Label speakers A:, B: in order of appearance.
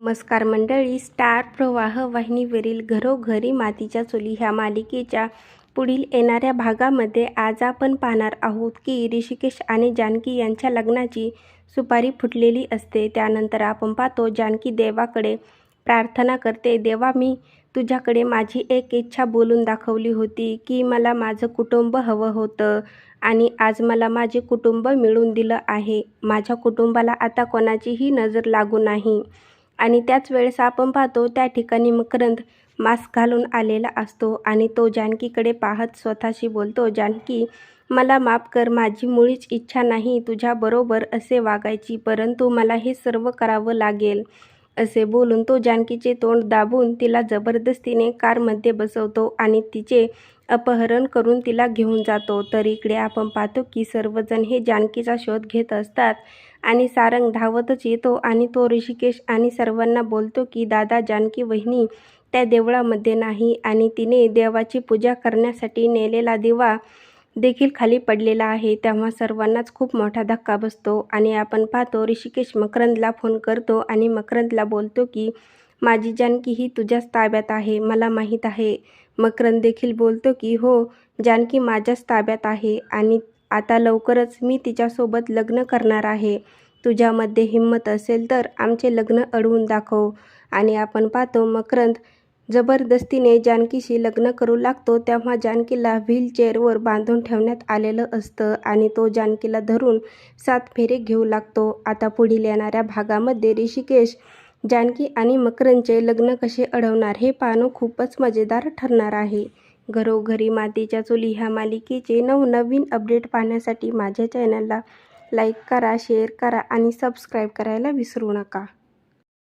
A: नमस्कार मंडळी, स्टार प्रवाह वाहिनीवरील घरोघरी मातीच्या चुली ह्या मालिकेच्या पुढील येणाऱ्या भागामध्ये आज आपण पाहणार आहोत की ऋषिकेश आणि जानकी यांच्या लग्नाची सुपारी फुटलेली असते। त्यानंतर आपण पाहतो जानकी देवाकडे प्रार्थना करते, देवा मी तुझ्याकडे माझी एक इच्छा बोलून दाखवली होती की मला माझं कुटुंब हवं होतं आणि आज मला माझे कुटुंब मिळून दिलं आहे। माझ्या कुटुंबाला आता कोणाचीही नजर लागू नाही। आणि त्याच वेळेस आपण पाहतो त्या ठिकाणी मकरंद मास्क घालून आलेला असतो आणि तो जानकीकडे पाहत स्वतःशी बोलतो, जानकी मला माफ कर, माझी मुळीच इच्छा नाही तुझ्याबरोबर असे वागायची, परंतु मला हे सर्व करावं लागेल। असे बोलून तो जानकीचे तोंड दाबून तिला जबरदस्तीने कारमध्ये बसवतो आणि तिचे अपहरण करून तिला घेऊन जातो। तर इकडे आपण पाहतो की सर्वजण हे जानकीचा शोध घेत असतात आणि सारंग धावतच येतो आणि तो ऋषिकेश आणि सर्वांना बोलतो की दादा, जानकी वहिनी त्या देवळामध्ये नाही आणि तिने देवाची पूजा करण्यासाठी नेलेला दिवा देखील खाली पडलेला आहे। तेव्हा सर्वांनाच खूप मोठा धक्का बसतो आणि आपण पाहतो ऋषिकेश मकरंदला फोन करतो आणि मकरंदला बोलतो की माझी जानकी ही तुझ्याच ताब्यात आहे, मला माहीत आहे। मकरंद देखील बोलतो की हो, जानकी माझ्याच ताब्यात आहे आणि आता लवकरच मी तिच्यासोबत लग्न करणार आहे। तुझ्यामध्ये हिंमत असेल तर आमचे लग्न अडवून दाखव। आणि आपण पाहतो मकरंद जबरदस्तीने जानकीशी लग्न करू लागतो। तेव्हा जानकीला व्हीलचेअरवर बांधून ठेवण्यात आलेलं असतं आणि तो जानकीला धरून 7 फेरे घेऊ लागतो। आता पुढील येणाऱ्या भागामध्ये ऋषिकेश, जानकी आणि मकरंदचे लग्न कसे अडवणार हे पाहणं खूपच मजेदार ठरणार आहे। घरोघरी मातीच्या चुली ह्या मालिकेचे नवनवीन अपडेट पाहण्यासाठी माझ्या चॅनलला लाईक करा, शेअर करा आणि सबस्क्राईब करायला विसरू नका।